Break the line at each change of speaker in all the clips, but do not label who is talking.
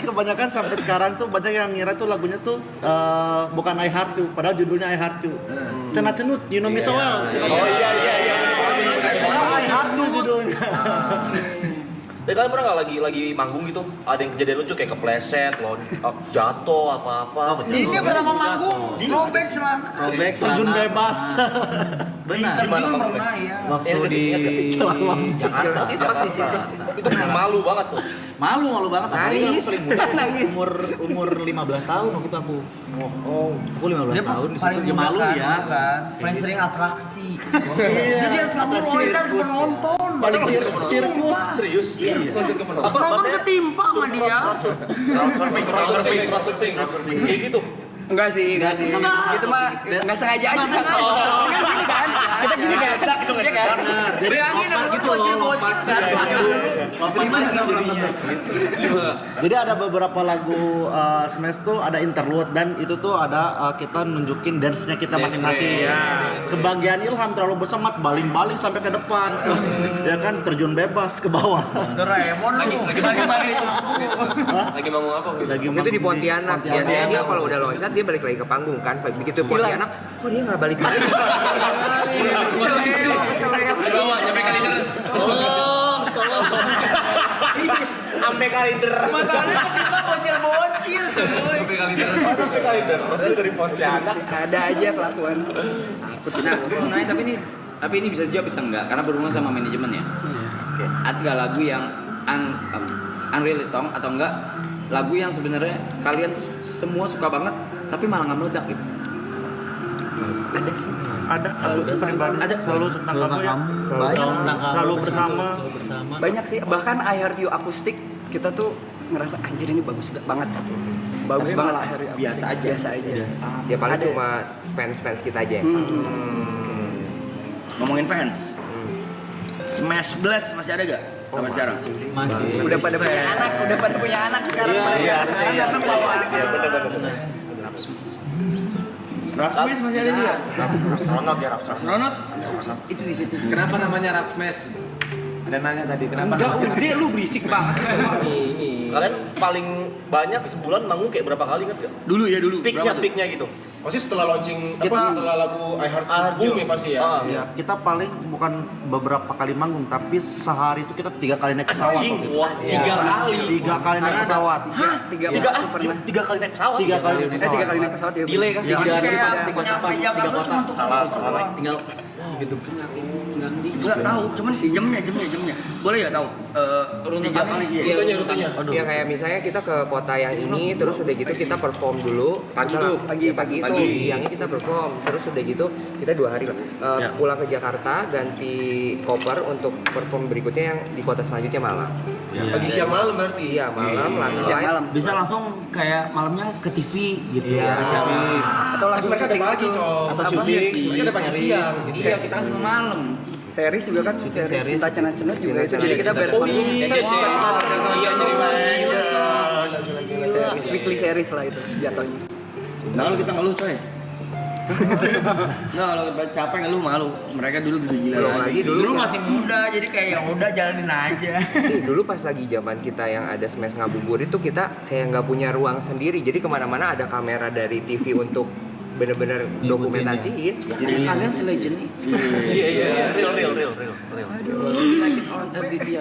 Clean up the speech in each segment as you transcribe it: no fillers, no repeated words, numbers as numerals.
kebanyakan sampai sekarang tuh banyak yang ngira tuh lagunya tuh bukan I Heart You, padahal judulnya I Heart You. Cenat cenut, you know me so well.
Oh iya.
I Heart You judulnya.
Tapi kalian pernah nggak lagi manggung gitu, ada yang kejadian lucu kayak kepleset, jatuh apa-apa?
Ini pertama manggung, robek celana.
Terjun bebas.
Benar. Terjun pernah ya.
Waktu di
Jakarta sih pasti sih.
Itu malu banget tuh.
malu banget.
Nangis.
Umur 15 tahun waktu itu aku. Aku 15 tahun di situ dia malu ya.
Paling sering atraksi. Jadi yang selalu loncat ke penonton.
Paling sirkus.
Serius?
Penonton ketimpa sama dia.
Surfing. Kayak gitu.
Enggak sih. Itu mah enggak sengaja aja. Gini kan? Kita gini kan? Iya kan? Jadi angin gitu bocil kan.
Jadi ada beberapa lagu Smash tuh ada interlude dan itu tuh ada kita nunjukin dance-nya kita masing-masing. Kebagian Ilham terlalu bersemangat baling-baling sampai ke depan. Ya kan terjun bebas ke bawah.
Doraemon
Lagi manggung apa?
Itu di Pontianak. Biasanya dia kalau udah loncat dia balik lagi ke panggung kan. Begitu Pontianak, kok dia nggak balik?
Bawa sampai kali deres. Tolong.
Sampai kali deres.
Masalahnya ketimpa bocil-bocil cuy.
Sampai kali deres.
Dari Pontianak.
Ada aja kelakuan.
Nah, tapi ini bisa jawab bisa enggak karena berhubungan sama manajemen ya. Oke. Ada nggak lagu yang unreleased song atau enggak lagu yang sebenarnya kalian tuh semua suka banget tapi malah nggak meledak gitu?
Ada selalu tentang kamu ya. Selalu bersama.
Banyak sih, bahkan I Heart You akustik kita tuh ngerasa anjir ini bagus banget. Bagus banget I Heart You. Biasa aja.
Ya paling cuma fans kita aja.
Ngomongin fans. Smash Blast masih ada gak? Sampai sekarang?
Masih. Udah pada punya anak sekarang.
Iya.
Sekarang datang bawa anak.
Rapsmes masih ada juga?
Ronot.
Itu di situ.
Kenapa namanya Rapsmes? Ada nanya tadi kenapa?
Enggak, udah lu berisik banget.
Kalian paling banyak sebulan manggung kayak berapa kali kan?
Dulu.
Peaknya gitu.
Pasti setelah launching setelah lagu I Heart You boom ya pasti ya.
Ya, kita paling bukan beberapa kali manggung tapi sehari itu kita 3 kali naik pesawat.
Wah, 3 kali.
3 kali naik pesawat.
Tiga kali naik pesawat.
3 kali naik pesawat.
3 kali naik pesawat ya.
Delay kan?
Ya,
3 hari
kayak Jakarta cuma tuh
Tinggal gitu. Enggak tahu, cuman si jamnya. Boleh ya tahu? Rutinnya.
Ya kayak misalnya kita ke kota yang ini terus udah gitu kita perform dulu pagi itu siangnya kita perform terus udah gitu kita 2 hari lah pulang ke Jakarta ganti koper untuk perform berikutnya yang di kota selanjutnya malam.
Pagi siang malam berarti.
Iya malam langsung
siang
live.
malam.
Bisa langsung kayak malamnya ke TV gitu ya.
Atau langsung
mereka ada pagi, Cok.
Atau syuting.
Mereka ada pagi siang.
Iya, kita kan malam.
series juga kan, series Cinta Cenat-Cenut juga itu. Jadi kita beres series weekly series lah itu jatuhnya.
Nah, kalau kita ngeluh coy. Nah, kalau capek ngeluh malu. Mereka dulu udah gila.
Belum lagi dulu
Masih muda jadi kayak ya udah jalanin aja.
Dulu pas lagi zaman kita yang ada Smash Ngabuburit itu kita kayak nggak punya ruang sendiri. Jadi kemana-mana ada kamera dari TV untuk bener-bener dokumentasiin.
Jadi kalian se-legend itu.
Iya, real.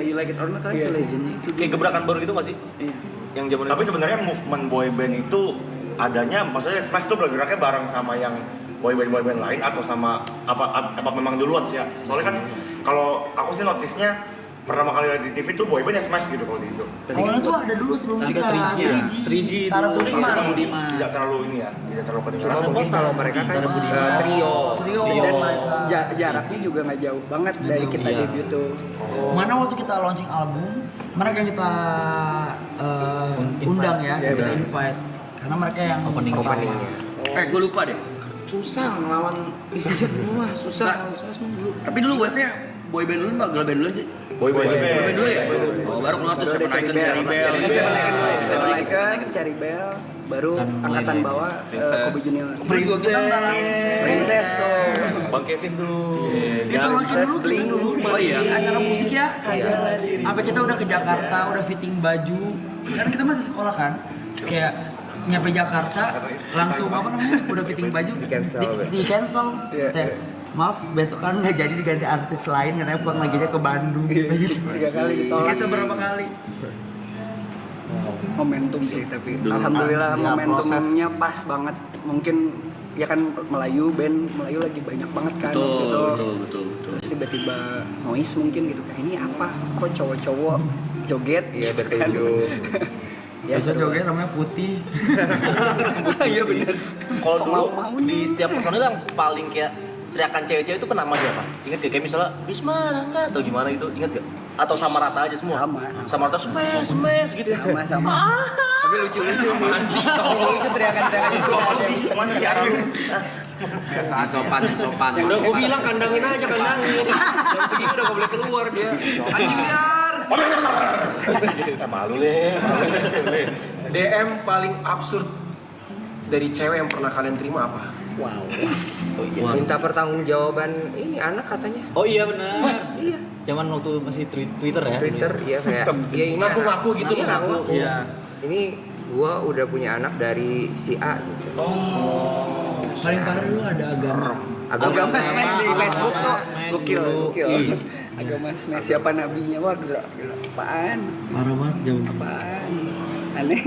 You like it or not kalian se-legend itu.
Kayak gebrakan baru gitu nggak sih?
Iya.
Yang zaman
Tapi sebenarnya movement boy band itu adanya, maksudnya Smash tuh bergeraknya bareng sama yang boy band lain atau sama apa memang duluan sih ya. Soalnya kan kalau aku sih notisnya pertama kali lihat di TV tuh boy band ya Smash gitu kalau di Indo.
Awalnya tuh ada dulu sebelum kita
3G
Tara
dulu.
Budiman.
Tidak terlalu ini ya, tidak terlalu kedengeran.
Cuma mungkin kalau mereka kan trio.
Dan jaraknya juga nggak jauh banget dari kita debut tuh. Mana waktu kita launching album, mereka yang kita undang ya, kita invite karena mereka yang
Openingnya.
Gue lupa deh.
susah ngelawan Indonesia dulu mah susah.
Tapi dulu wave-nya boy band dulu apa girl band dulu sih?
Boy band
Dulu ya? Oh, baru keluar tuh Seven Icon, Cherry Bell.
Seven Icon, Cherry Bell, baru angkatan bawah Kobe Junior. Princess tuh.
Bang Kevin dulu.
Itu launching dulu kita dulu.
Oh iya.
Acara musik ya. Sampai kita udah ke Jakarta, udah fitting baju. Karena kita masih sekolah kan. Terus kayak nyampe Jakarta langsung apa namanya? Udah fitting baju
Di cancel.
di cancel. Kayak, maaf besok kan nggak jadi diganti artis lain karena pulang lagi ke Bandung gitu.
3 kali ditolak.
Dikasih berapa kali?
Momentum sih tapi alhamdulillah
Ya,
momentumnya pas banget. Mungkin ya kan Melayu lagi banyak banget kan gitu.
Betul.
Terus tiba-tiba noise mungkin gitu kayak ini apa? Kok cowok-cowok joget?
Iya
gitu kan.
bertujuh.
Ya,
Biasa joget namanya putih.
Iya benar.
Kalau dulu
mau
di setiap personil yang paling kayak teriakan cewek-cewek itu kan nama siapa? Ingat gak? Kayak misalnya Bisma, Rangga atau gimana gitu, ingat gak? Atau sama rata aja semua? Sama rata smash gitu ya?
Sama. Tapi lucu-lucu sih. Lucu teriakan-teriakan itu ada iseng kan.
Yang sopan.
Udah gue bilang kandangin aja kandangin. Jam segini udah gak boleh keluar dia. Anjing liar.
Malu deh.
DM paling absurd dari cewek yang pernah kalian terima apa?
Minta pertanggungjawaban ini anak katanya.
Oh iya benar.
Iya.
Zaman waktu masih Twitter ya.
Twitter ya kayak ya ini
Ngaku-ngaku gitu,
Iya, ngaku.
Iya.
Ini gua udah punya anak dari si A gitu.
Paling parah dulu ada agama.
Agama smash di Facebook tuh. Gokil.
Ih.
Agama smash siapa nabinya? Wah gila. Apaan?
Parah banget jam.
Apaan? Aneh.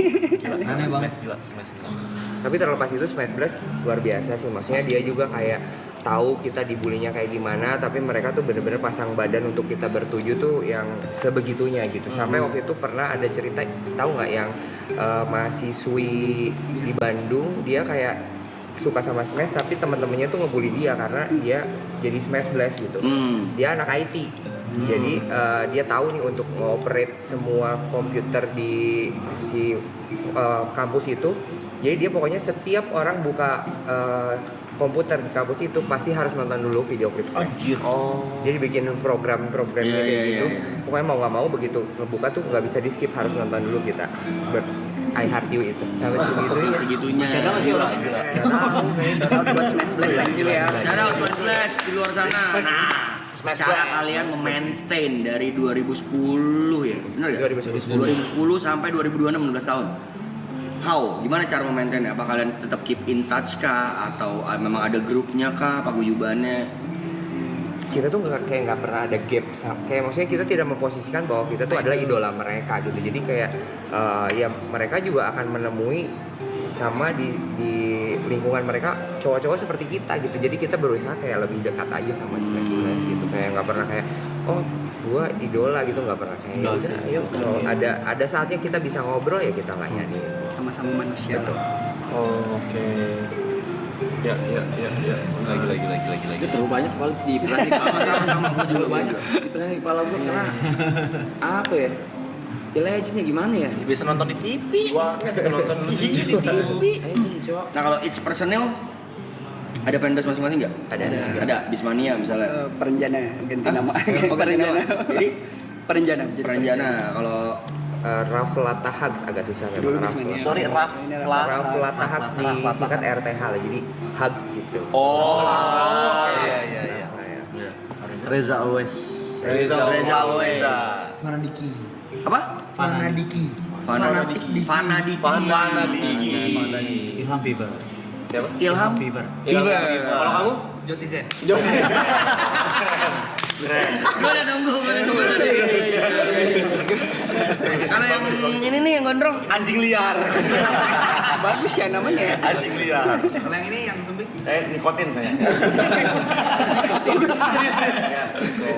Aneh banget.
Gila.
Tapi terlepas itu Smash Blast luar biasa sih. Maksudnya dia juga kayak tahu kita dibulinya kayak gimana, tapi mereka tuh bener-bener pasang badan untuk kita bertuju tuh yang sebegitunya gitu. Sampai waktu itu pernah ada cerita, tahu nggak yang mahasiswi di Bandung, dia kayak suka sama Smash tapi teman-temannya tuh ngebully dia karena dia jadi Smash Blast gitu. Dia anak IT. Jadi dia tahu nih untuk ngoperate semua komputer di si kampus itu. Jadi dia pokoknya setiap orang buka komputer di kampus itu pasti harus nonton dulu video klip Smash. Jadi bikin program-programnya kayak gitu. Pokoknya mau nggak mau begitu ngebuka tuh nggak bisa di skip, harus nonton dulu kita. I Heart You itu sampai segitunya.
Masih ada nggak sih orang?
Shout buat Smash Blast anjir ya.
Ada Flash di luar sana. Nah,
Smash
cara
Blast.
kalian memaintain dari 2010 ya? Benar ya? 2010 sampai 2026 16 tahun. How? Gimana cara memaintainnya? Apa kalian tetap keep in touch kah? Atau memang ada grupnya kah? Paguyubannya?
Kita tuh kayak nggak pernah ada gap, kayak maksudnya kita tidak memposisikan bahwa kita tuh adalah idola mereka gitu. Jadi kayak ya mereka juga akan menemui sama di lingkungan mereka cowok-cowok seperti kita gitu. Jadi kita berusaha kayak lebih dekat aja sama Smash gitu, kayak nggak pernah kayak oh gua idola gitu, nggak pernah kayak udah ayo kalau ada saatnya kita bisa ngobrol ya kita layani.
Sama-sama manusia.
Betul.
Oke. Ya.
Itu terlalu banyak kepala di kepala sama gue juga banyak. Di kepala gue karena apa ya? The Legend-nya gimana ya?
Biasa nonton di TV.
Nonton di TV.
Nah kalau each personel ada fanbase masing-masing nggak? Ada Bismania misalnya.
Perenjana ganti nama.
Oh, ganti nama. Jadi
Perenjana.
Kalau
Raflata Hugs agak susah
Dulu
memang.
Bismania.
Sorry,
Raflata Hugs disingkat RTH lah, jadi Hugs gitu.
Iya.
Reza Always.
Reza Always.
Fanadiki.
apa?
Fanadiki.
Fanadiki.
Ilham Fever.
Ilham
Fever.
Kalau kamu?
Joti Zen.
Gue udah nunggu tadi. Kalau yang ini nih yang gondrong
Anjing liar.
Bagus ya namanya.
Anjing liar.
Kalau yang ini yang sumbing.
Nikotin saya.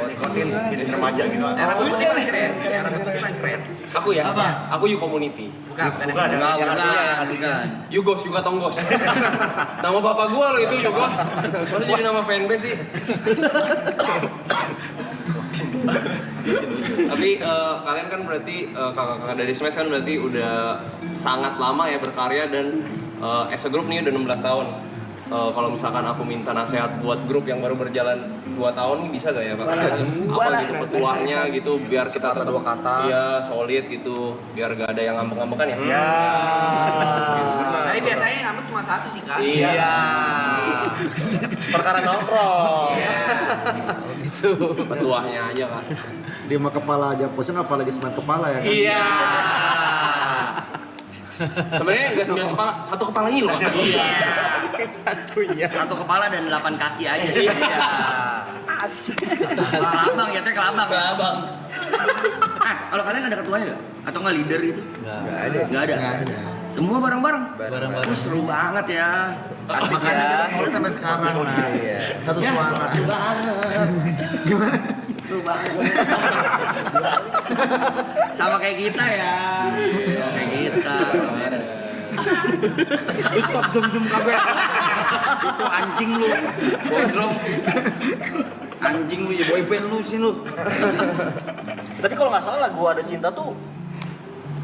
Nikotin jenis remaja gitu.
Era putih keren. Era putih keren.
Aku ya.
Apa?
Aku You Community.
Bukan.
bukan.
Yugos, Yuga Tonggos. Nama bapak gua lo itu Yugos. Masa jadi nama fanbase sih? Tapi kalian kan berarti kakak-kakak dari Smash kan berarti udah sangat lama ya berkarya dan as a group nih udah 16 tahun. Kalau misalkan aku minta nasihat buat grup yang baru berjalan 2 tahun nih bisa gak ya Pak? Apa gitu petuahnya gitu biar kita
Sepatah dua kata.
Iya, solid gitu. Biar gak ada yang ngambek-ngambekan ya.
Ya.
Tapi biasanya ngambek cuma satu sih, Kak.
Iya. Perkara nongkrong.
Gitu. Petuahnya aja Kak.
Dia mah kepala aja pusing apalagi semen kepala ya kan.
Iya.
Sebenarnya nggak 9 kepala, 1 kepala ini loh.
Satu kepala dan 8 kaki aja sih. Iya. Kelabang ya, kelabang. Kalau kalian ada ketuanya nggak? Atau nggak leader gitu? Nggak ada. Semua bareng-bareng. Seru banget ya. Asik ya.
Solid sampai sekarang lah. Satu suara.
Seru banget. Gimana? Seru banget. Sama kayak kita ya. Kayak kita.
Lu stop zoom kabeh. Itu anjing lu. Gondrong. Anjing lu ya boyband lu sih lu.
Tapi kalau nggak salah lagu Ada Cinta tuh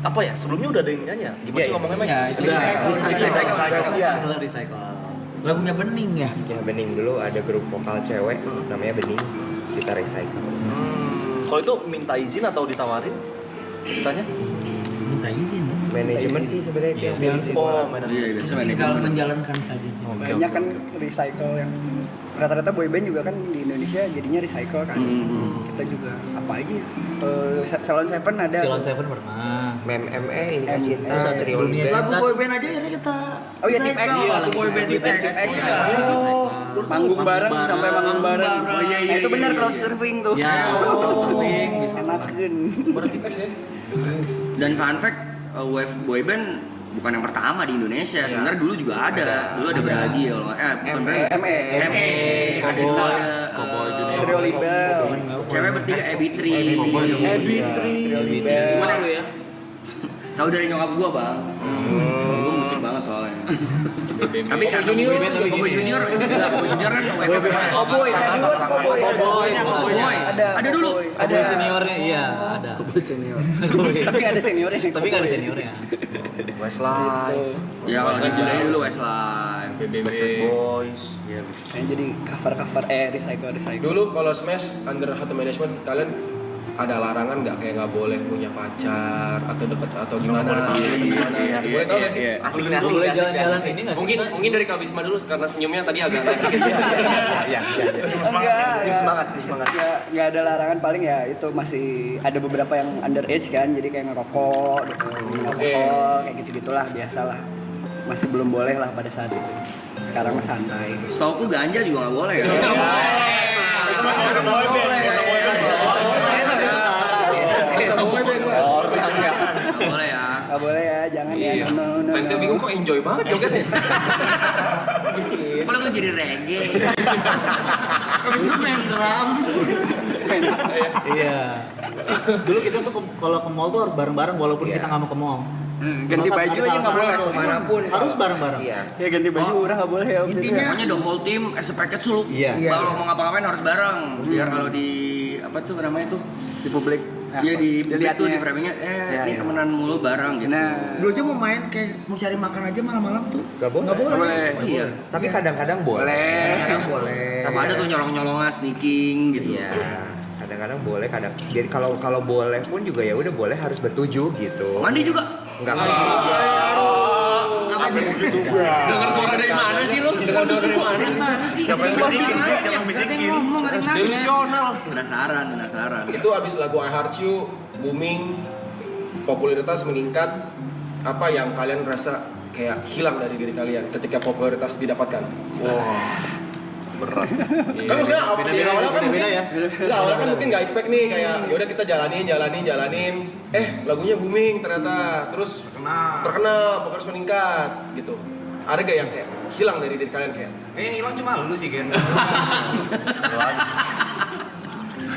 apa ya? Sebelumnya udah ada yang nyanyi ya? Gimana sih ngomongnya Mike?
Ya, itu
Recycle.
Lagunya Bening ya?
Ya Bening dulu ada grup vokal cewek namanya Bening, kita recycle.
Kalau itu minta izin atau ditawarin ceritanya?
Minta izin.
Manajemen sih sebenarnya dia pilih semua.
Iya, biasa
Tinggal menjalankan saja sih.
Banyak kan recycle yang rata-rata boyband juga kan di Indonesia jadinya recycle kan. Kita juga apa aja? Salon Seven ada.
Silon Seven pernah.
MME, Indah Cinta, Trio Liber.
Lagu boyband aja akhirnya kita.
Oh iya, Deep X.
Lagu boyband Deep X.
Manggung bareng sampai manggung bareng. Oh iya iya. Itu benar crowd surfing tuh.
Ya, crowd surfing bisa.
Enakeun.
Dan fun fact, wave boyband bukan yang pertama di Indonesia. Sebenarnya dulu juga ada. Dulu ada Bragi ya, bukan Bragi. ME. Ada juga ada
Trio Liber.
cewek bertiga Ebitri.
Trio Liber.
Gimana lu ya? Tahu dari nyokap gua, Bang. Gua musik banget soalnya. Tapi kan Junior kan
Cowboy,
Ada dulu.
Ada seniornya, iya ada.
Tapi ada seniornya.
Tapi nggak ada seniornya.
Westlife. Ya kalau judulnya dulu Westlife. Backstreet Boys.
Kayaknya jadi cover recycle.
Dulu kalau Smash under satu management kalian ada larangan nggak kayak nggak boleh punya pacar atau deket atau gimana? Boleh tahu nggak sih?
Asik
Boleh jalan-jalan ini nggak sih?
Mungkin dari Kak Bisma dulu karena senyumnya tadi agak naik.
Enggak. Semangat. Enggak ada larangan, paling ya itu masih ada beberapa yang underage kan, jadi kayak ngerokok gitu, alkohol kayak gitu-gitulah, biasalah. Masih belum boleh lah pada saat itu. Sekarang mah santai.
Setauku ganja juga nggak boleh ya. Boleh ya.
Nggak boleh ya, jangan ya. No.
Fansnya bingung kok enjoy banget jogetnya.
Kalau gue jadi reggae.
Habis itu main drum. Iya. Dulu kita tuh kalau ke mall tuh harus bareng-bareng walaupun kita nggak mau ke mall.
Ganti baju aja nggak boleh.
Manapun
Harus bareng-bareng.
Iya.
Ya ganti baju orang nggak boleh ya.
Pokoknya the whole team as a package lu.
Iya.
Kalau mau ngapa-ngapain harus bareng. Biar kalau di apa tuh namanya tuh
Di publik.
Iya di publik tuh di
Dilihatnya.
framingnya
Iya,
ini
iya.
temenan mulu bareng gitu.
Nah,
Dulu aja mau main kayak mau cari makan aja malam-malam tuh.
Gak boleh.
nggak boleh.
Oh iya.
Tapi kadang-kadang boleh. Kadang-kadang boleh.
Sama ada tuh nyolong-nyolongan sneaking gitu.
Iya. Kadang-kadang boleh, jadi kalau boleh pun juga ya udah boleh harus bertujuh gitu.
Mandi juga.
Enggak.
Dengar suara dari mana sih lu? Dengar suara dari mana?
Siapa yang bisikin? Siapa yang bisikin?
Delusional.
Penasaran.
Itu abis lagu I Heart You booming, popularitas meningkat. Apa yang kalian rasa kayak hilang dari diri kalian ketika popularitas didapatkan?
Berat.
Kan maksudnya awalnya kan mungkin
ya.
Enggak, awalnya kan mungkin nggak expect nih kayak yaudah kita jalanin. Lagunya booming ternyata, terus terkenal, popularitas meningkat gitu. Ada gak yang kayak hilang dari diri kalian kayak?
Kayaknya yang hilang cuma lu sih, Gen.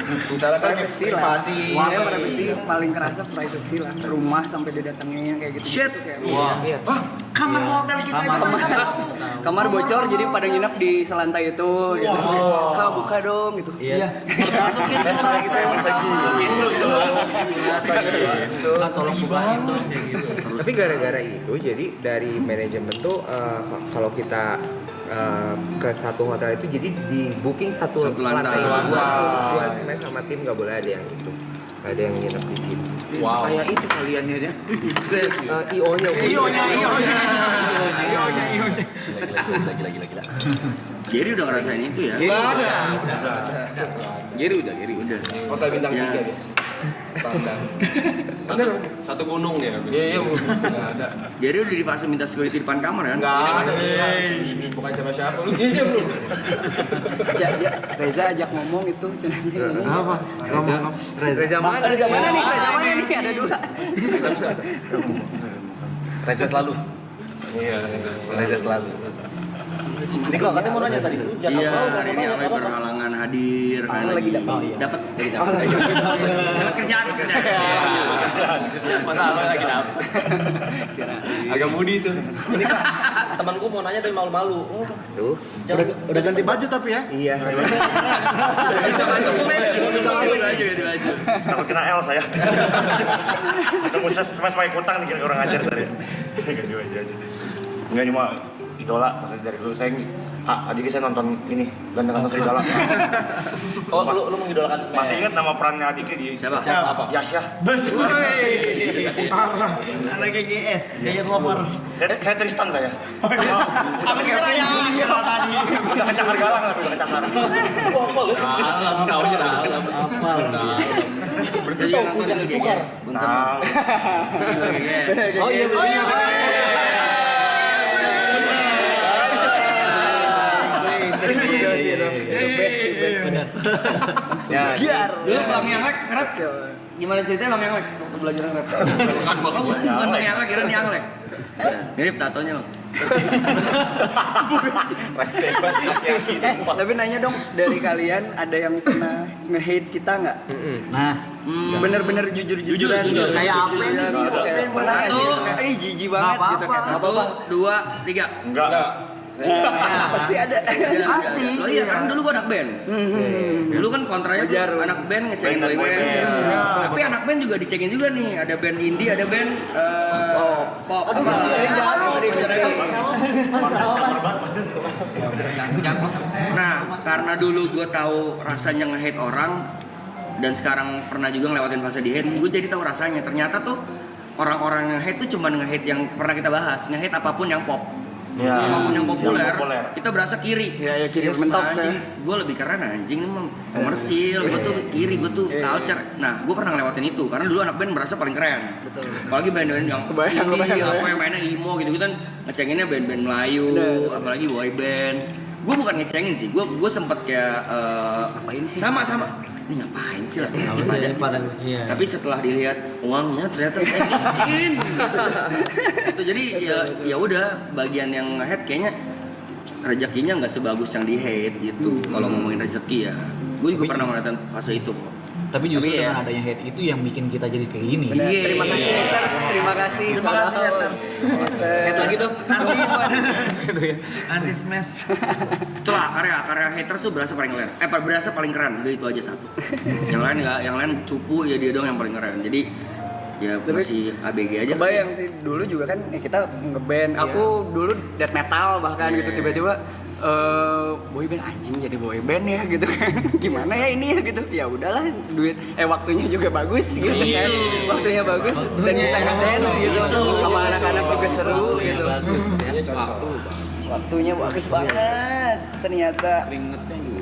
Misalnya kan kayak
Privacy lah.
privasi.
Wah, privacy paling kerasa privacy lah. Rumah sampai didatengin kayak gitu.
Shit.
Kayak,
Iya.
Kamar hotel kita aja mereka tahu.
kamar bocor jadi pada nginep di selantai itu gitu. Kak buka dong gitu.
Iya. Masukin semua gitu. Nah, tolong bukain dong kayak gitu.
Tapi gara-gara itu jadi dari manajemen tuh kalau kita ke satu hotel itu jadi di booking satu
Satu lantai.
buat Smash sama tim nggak boleh ada yang itu, nggak ada yang nginep di situ.
Wow. Kayak itu kaliannya dia.
IO-nya
Gila. Jerry udah ngerasain itu ya?
Nggak ada.
Jerry udah.
Hotel bintang
Ya.
3 biasa. Standar. Satu gunung dia. Iya, enggak ada.
Jadi udah di fase minta security depan kamar kan?
Enggak ada. Bukan siapa-siapa lu. Iya, belum.
Reza ajak ngomong itu cenanya.
Apa? Ngomong
Reza mana?
Reza mana nih? Reza mana nih? Ada dua.
Reza selalu.
Iya,
Reza selalu. Niko, katanya mau nanya tadi.
Iya, hari ini Alay berhalangan hadir.
Lagi dapat.
Dapat dapat kerjaan maksudnya.
Masa Alay lagi dapet. Agak mudi tuh.
Ini Kak, temanku mau nanya tapi malu-malu. Oh,
Tuh.
Udah ganti baju tapi ya.
Iya.
Bisa masuk mes. Bisa masuk aja gitu aja.
Takut kena L saya. Ketemu smash pakai kutang nih kira orang ajar tadi. Ganti baju aja. Enggak cuma idola, maksudnya dari dulu saya adik saya nonton ini Ganteng-ganteng Serigala.
oh lu mengidolakan
Masih ingat nama perannya adiknya di
Siapa?
Yasha.
Anak GGS, Giant Lovers.
Saya Tristan saya.
Aku kira ya tadi.
Udah kecakar galang lah, udah kecakar.
Dalam, taunya dalam.
Apal.
Berarti tahu punya tukar.
Nah,
Oh iya.
ya,
Dulu Bang Yanglek ngerap gimana ceritanya Bang Yanglek waktu belajar ngerap? Bukan Bang Yanglek, kira Yanglek. Mirip tatonya.
Tapi nanya dong, dari kalian ada yang pernah nge-hate kita nggak?
Nah,
Bener-bener jujur-jujuran gitu.
Kayak apa ini sih?
Kayak pernah nggak sih? Kayak jijik banget gitu. Kayak
1, 2, 3.
enggak.
pasti ada.
Pasti. Oh iya, kan dulu gua anak band. Dulu kan kontranya tuh anak band ngecengin boy band. Tapi anak band juga dicengin juga nih. Ada band indie, ada band pop. Nah, karena dulu gua tahu rasanya nge-hate orang dan sekarang pernah juga ngelewatin fase di hate, gue jadi tahu rasanya. Ternyata tuh orang-orang yang hate tuh cuma nge-hate yang pernah kita bahas, nge-hate apapun yang pop. Apapun yang populer, kita berasa kiri.
Ya kiri mentok deh.
Gue lebih keren anjing, ini mah komersil. Gue tuh kiri, gue tuh culture. Nah, gue pernah ngelewatin itu karena dulu anak band merasa paling keren. Betul. Apalagi band-band yang indie, apa yang mainnya emo gitu kan, ngecenginnya band-band Melayu, apalagi boy band. Gue bukan ngecengin sih, gue sempet kayak
Ngapain sih?
sama. Ini ngapain sih lah? Tapi setelah dilihat uangnya ternyata saya miskin. Itu jadi ya udah bagian yang nge-hate kayaknya rezekinya nggak sebagus yang di hate gitu. Kalau ngomongin rezeki ya, gue juga pernah ngeliatin fase itu kok.
Tapi justru dengan adanya hate itu yang bikin kita jadi kayak gini.
Iya.
Terima kasih haters, terima kasih haters.
Hate lagi dong.
anti smash.
Itulah karya haters tuh berasa paling keren. Berasa paling keren. Udah itu aja satu. Yang lain nggak, yang lain cupu ya dia dong yang paling keren. Jadi ya masih ABG aja.
Kebayang sih dulu juga kan kita ngeband. Aku dulu death metal bahkan gitu tiba-tiba boyband anjing jadi boyband ya gitu kan. Gimana ya ini ya gitu. Ya udahlah duit waktunya juga bagus gitu kan. Waktunya bagus dan bisa ngedance gitu. Sama anak-anak juga seru gitu. Waktunya bagus banget ternyata.
Keringetnya juga.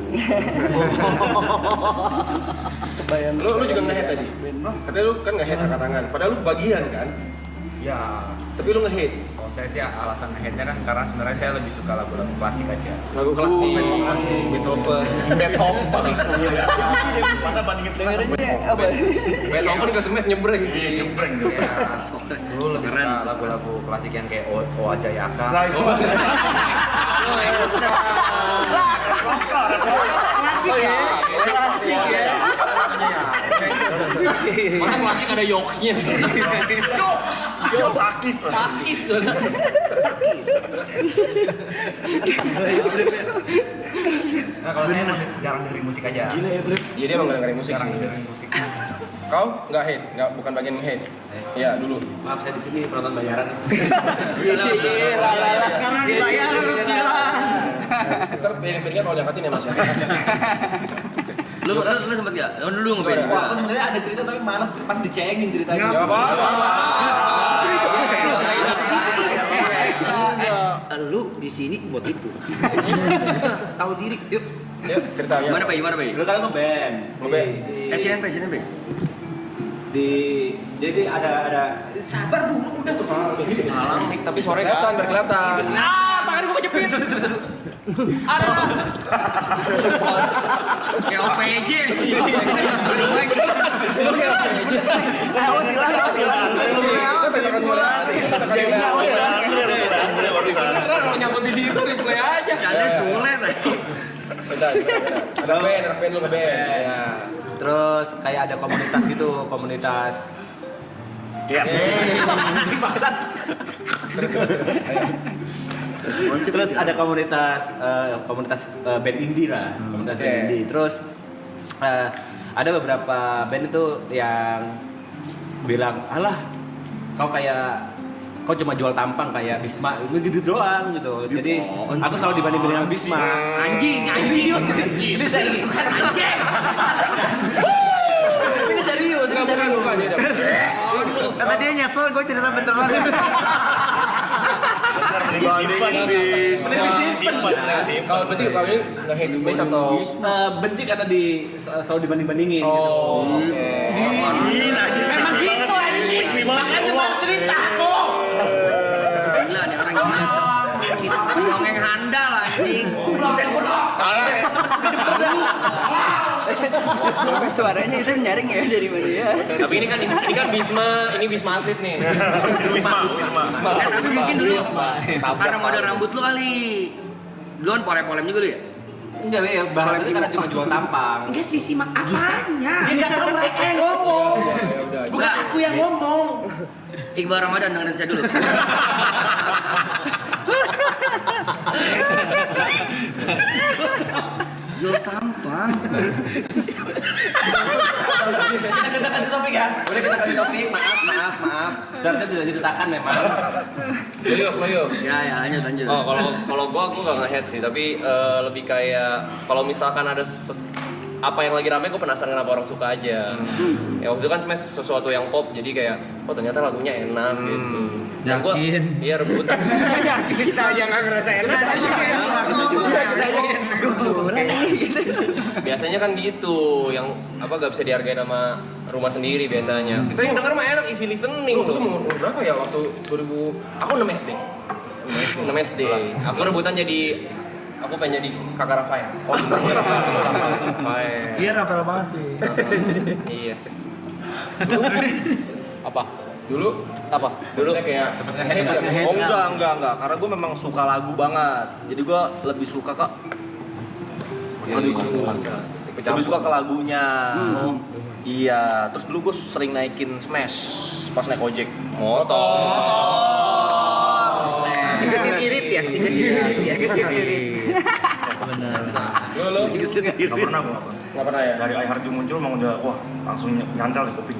Kebayang.
Lu juga nge-hate tadi? Katanya lu kan nge-hate angkat tangan, padahal lu bagian kan?
Ya,
Tapi lu nge-hate?
kalau saya sih alasan nge-hate-nya kan karena sebenarnya saya lebih suka lagu-lagu klasik aja.
Lagu klasik, Beethoven.
Masa bandingin Flanger
apa?
Beethoven ke semes nyebreng.
Iya, nyebreng tuh.
Ya, dulu lebih suka lagu-lagu klasik yang kayak Oa Jayaka.
Klasik ya.
Masa klasik ada yoksnya? Yoks! Takis!
Nah, kalau saya emang jarang dengerin musik aja.
Iya, dia emang gak dengerin musik
Jarang
sih.
dengerin musik.
Kau nggak hate? Nggak, bukan bagian nge-hate? Iya, dulu.
Maaf, saya di sini penonton bayaran.
Karena dibayar gila.
Ntar piring-piringnya kalau diangkatin ya mas ya.
Lu sempet gak? Lu ngeband?
Wah, aku sebenarnya ada cerita tapi malas pas dicengin ceritanya.
Nggak apa-apa.
Lu di sini buat itu. Tahu diri. Yuk.
Yuk, ceritanya.
Gimana Pak?
Lu kan ngeband.
Ngeband.
SNP.
Jadi ada sabar dulu udah tuh soal
Malam nih, tapi sore kan.
Berkelihatan.
Tangan gua kejepit. Ada.
Kayak OPJ.
Beneran kalau nyangkut di situ replay aja.
Canda sulit.
Ada band lu nge-band. Ya.
Terus kayak ada komunitas gitu, komunitas.
Iya.
Terus ada komunitas band indie lah, komunitas band indie. Terus ada beberapa band itu yang bilang, alah kau cuma jual tampang kayak Bisma gitu doang gitu. Jadi aku selalu dibanding-bandingin sama Bisma.
Anjing.
Ini serius.
Bukan anjing.
Ini serius. Kata dia nyesel, gue cerita bentar.
Kalau berarti kalau ini nge-hate space atau
benci kata selalu dibanding-bandingin gitu.
Memang gitu anjing. Makanya cuma cerita kok. Gila nih orang gila. Dongeng handal anjing.
salah ya?
Tapi suaranya itu nyaring ya dari mana ya?
Tapi ini kan Bisma atlet nih.
Tapi mungkin dulu karena model rambut lu kali. Dulu kan polem juga lu ya?
Enggak ya, bahasanya karena cuma jual tampang.
Enggak sih simak apanya?
Ya enggak tahu mereka yang ngomong.
Bukan
aku yang ngomong.
Iqbal Ramadan dengerin saya dulu. Jual tampang.
Kita ganti topik ya. Boleh kita ganti topik. Maaf. Seharusnya tidak diceritakan memang.
Loyo.
Ya, lanjut.
Oh, kalau gua nggak nge-head sih, tapi lebih kayak kalau misalkan ada apa yang lagi rame, gue penasaran kenapa orang suka aja. Ya waktu itu kan Smash sesuatu yang pop, jadi kayak oh ternyata lagunya enak gitu. Dan gua iya rebutan.
Kita aja nggak ngerasa enak.
Biasanya kan gitu, yang apa gak bisa dihargai sama rumah sendiri biasanya. Kita yang denger mah enak, easy listening
Itu
tuh.
umur berapa ya waktu 2000?
Aku 6 SD. 6 SD. Aku rebutan jadi aku pengen jadi kakak Rafael. Oh, Rafael.
Iya, Rafael banget sih.
Iya. Apa?
Dulu
Apa?
dulu kayak
Oh enggak, karena gue memang suka lagu banget. Jadi gue lebih suka lebih suka ke lagunya. Iya, terus dulu gue sering naikin Smash pas naik ojek motor.
si kesit irit ya.
Benar.
Lo
Nggak pernah gua.
nggak pernah ya?
Dari I Heart You muncul emang udah wah langsung nyantel di kuping.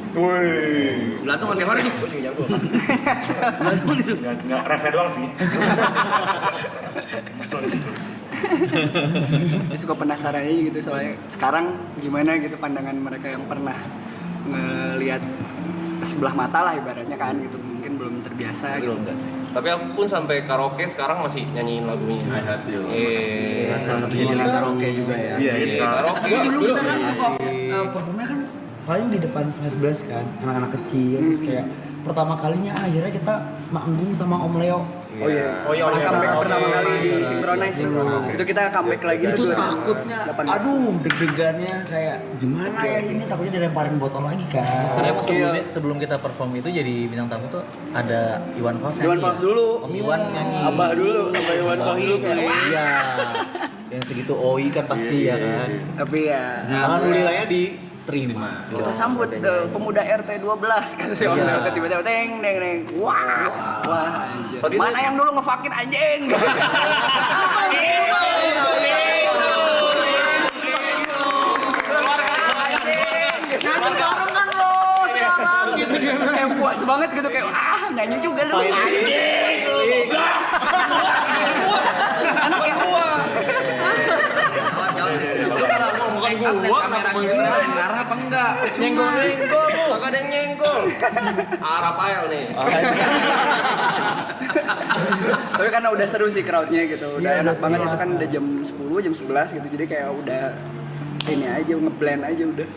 Belatung kan tiap hari nih.
Gue juga nyangkut.
Belatung gitu.
Nggak refnya doang sih.
Saya suka penasaran aja gitu soalnya sekarang gimana gitu pandangan mereka yang pernah ngelihat sebelah mata lah ibaratnya kan gitu, mungkin belum terbiasa gitu.
Tapi aku pun sampai karaoke sekarang masih nyanyiin lagunya. I Heart You.
Salah satu jadi karaoke juga ya.
Iya,
Karaoke.
Dulu kita kan suka performnya kan paling di depan Smash Blast kan, anak-anak kecil. Terus kayak pertama kalinya akhirnya kita manggung sama Om Leo.
Oh iya. Pas comeback pertama kali di Synchronize itu kita comeback lagi
Itu
tuh
takutnya, aduh deg-degannya kayak gimana ya ini, takutnya dilemparin botol lagi kan.
Karena emang sebelum kita perform itu jadi bintang tamu tuh ada Iwan Fals.
Iwan Fals dulu.
Om Iwan nyanyi.
Abah Iwan Fals dulu kayak.
Iya. Yang segitu OI kan pasti ya kan.
Tapi ya
Alhamdulillahnya diterima.
kita sambut pemuda RT 12 kan si Om Leo tiba-tiba teng. Wah. Anjir. Mana yang dulu ngefakin anjing? Kayak puas banget gitu kayak nyanyi juga lu anjing anak yang gua
Bukan gua, kenapa ngarah apa enggak? Nyenggol lu. Kagak ada yang nyenggol. Rafael nih.
tapi karena udah seru sih crowdnya gitu udah enak banget itu kan udah jam 10 jam 11 gitu jadi kayak udah ini aja ngeblend aja udah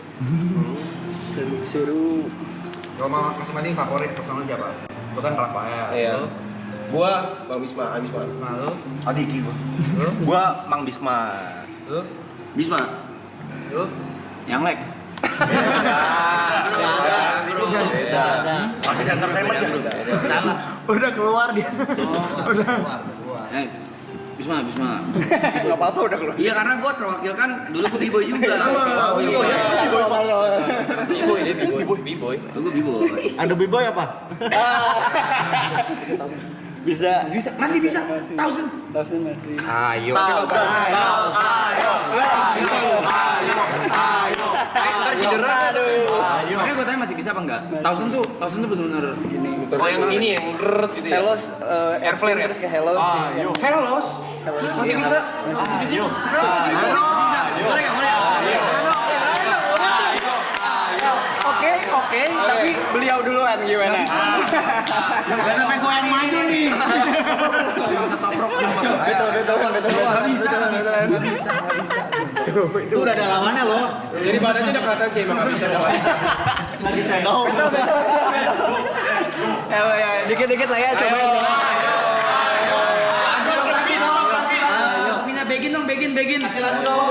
seru
Kalau masing-masing favorit personal siapa? Lu kan Rafael.
Iya. Gua Bang Bisma, Bisma.
Bisma lu?
Adiki gua. Gua Mang Bisma.
Lu?
Bisma.
Lu?
Yang leg.
Artis entertainment ya.
Salah.
Udah keluar dia.
Bisma.
Enggak apa-apa udah keluar.
Iya karena gue terwakilkan dulu ke B-boy juga.
B-boy dia B-boy.
Gue B-boy.
Ada B-boy apa?
Bisa.
Masih bisa. Thousand
masih.
Ayo.
Ntar cedera.
Makanya gue tanya masih bisa apa enggak? Thousand tuh bener-bener
Gini.
Oh yang ini yang deret gitu ya.
Hellos,
Air flare ya?
terus ke Hellos sih.
Hellos.
Masih bisa.
Oke, tapi beliau duluan gimana?
Gak sampai gue yang maju nih.
Bisa toprok sumpah.
Betul.
Enggak bisa.
Itu udah ada lawannya loh.
Jadi badannya udah kelihatan sih emang nggak bisa.
Lagi sendok.
Ya, dikit-dikit lah ya, coba.
Mina begin dong, begin. Kasih lagu dong.